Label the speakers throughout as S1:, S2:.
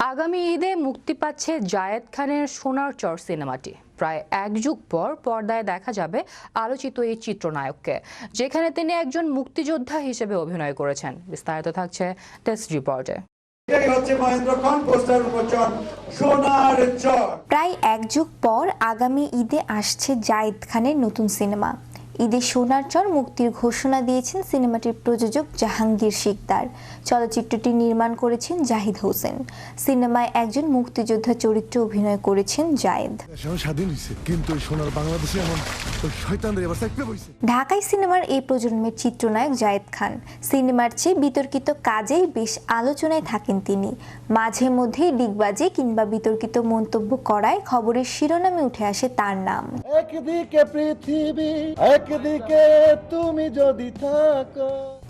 S1: আগামী ঈদে মুক্তি পাচ্ছে জায়েদ খানের সোনার চর সিনেমাটি। প্রায় এক যুগ পর পর্দায় দেখা যাবে আলোচিত এই চিত্রনায়ককে, যেখানে তিনি একজন মুক্তিযোদ্ধা হিসেবে অভিনয় করেছেন। বিস্তারিত থাকছে টেস্ট রিপোর্টে।
S2: প্রায় এক যুগ পর আগামী ঈদে আসছে জায়েদ খানের নতুন সিনেমা। ঈদে সোনার চর মুক্তির ঘোষণা দিয়েছেন সিনেমাটির প্রযোজক জাহাঙ্গীর শিকদার। চলচ্চিত্রটি নির্মাণ করেছেন জাহিদ হোসেন। সিনেমায় একজন মুক্তিযোদ্ধা চরিত্রে অভিনয় করেছেন জায়েদ। ঢাকাই সিনেমার এই প্রজন্মের চিত্রনায়ক জায়েদ খান। সিনেমার চেয়ে বিতর্কিত কাজেই বেশ আলোচনায় থাকেন তিনি। মাঝে মধ্যেই ডিগবাজি কিংবা বিতর্কিত মন্তব্য করায় খবরের শিরোনামে উঠে আসে তার নাম।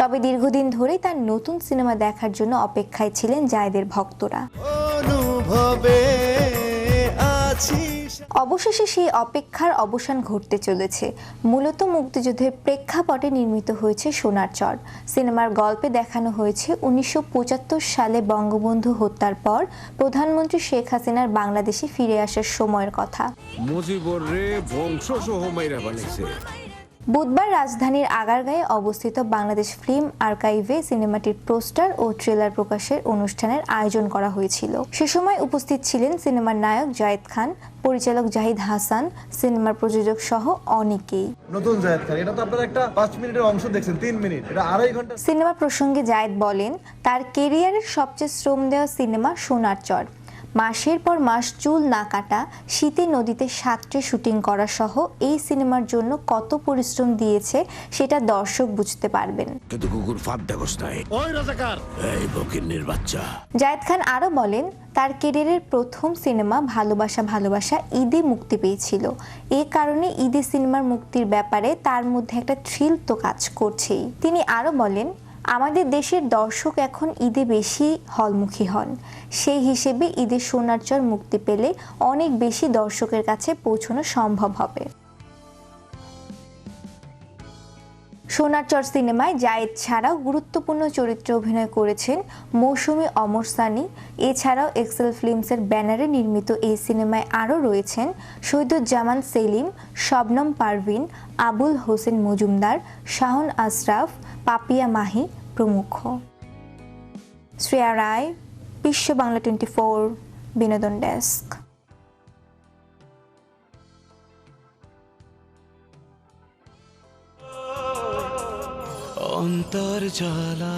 S2: তবে দীর্ঘদিন ধরেই তার নতুন সিনেমা দেখার জন্য অপেক্ষায় ছিলেন জায়েদের ভক্তরা। অবশেষে সেই অপেক্ষার অবসান ঘটতে চলেছে। মূলত মুক্তিযুদ্ধের প্রেক্ষাপটে নির্মিত হয়েছে সোনার চর। সিনেমার গল্পে দেখানো হয়েছে 1975 সালে বঙ্গবন্ধু হত্যার পর প্রধানমন্ত্রী শেখ হাসিনার বাংলাদেশে ফিরে আসার সময়ের কথা। বুধবার রাজধানীর আগারগাঁয়ে অবস্থিত বাংলাদেশ ফিল্ম আর্কাইভে সিনেমাটির পোস্টার ও ট্রেলার প্রকাশের অনুষ্ঠানের আয়োজন করা হয়েছিল। সে সময় উপস্থিত ছিলেন সিনেমার নায়ক জায়েদ খান, পরিচালক জাহিদ হাসান, সিনেমার প্রযোজক সহ অনেকেই।
S3: নতুন জায়েদ খান, এটা তো আপনারা একটা 5 মিনিটের অংশ দেখছেন, 3 মিনিট, এটা আড়াই ঘন্টা।
S2: সিনেমা প্রসঙ্গে জায়েদ বলেন, তার কেরিয়ারের সবচেয়ে শ্রম দেওয়া সিনেমা সোনার চর। মাসের পর মাস চুল না কাটা, শীতে নদীতে সাঁতরে শুটিং করা সহ এই সিনেমার জন্য কত পরিশ্রম দিয়েছে সেটা দর্শক বুঝতে পারবেন। জায়েদ খান আরো বলেন, তার ক্যারিয়ারের প্রথম সিনেমা ভালোবাসা ভালোবাসা ঈদে মুক্তি পেয়েছিল। এ কারণে ঈদে সিনেমার মুক্তির ব্যাপারে তার মধ্যে একটা থ্রিল তো কাজ করছেই। তিনি আরো বলেন, আমাদের দেশের দর্শক এখন ঈদে বেশি হলমুখী হন। সেই হিসেবে ঈদে সোনার চর মুক্তি পেলে অনেক বেশি দর্শকের কাছে পৌঁছানো সম্ভব হবে। সোনার চর সিনেমায় জায়েদ ছাড়াও গুরুত্বপূর্ণ চরিত্রে অভিনয় করেছেন মৌসুমী অমর সানি। এছাড়াও এক্সেল ফিল্মসের ব্যানারে নির্মিত এই সিনেমায় আরও রয়েছেন শহীদুজ্জামান সেলিম, শবনম পারভিন, আবুল হোসেন মজুমদার, শাহন আশরাফ, পাপিয়া মাহি প্রমুখ। শ্রেয়া রায়, বিশ্ব বাংলা 24, বিনোদন ডেস্ক।
S4: অন্তর জ্বালা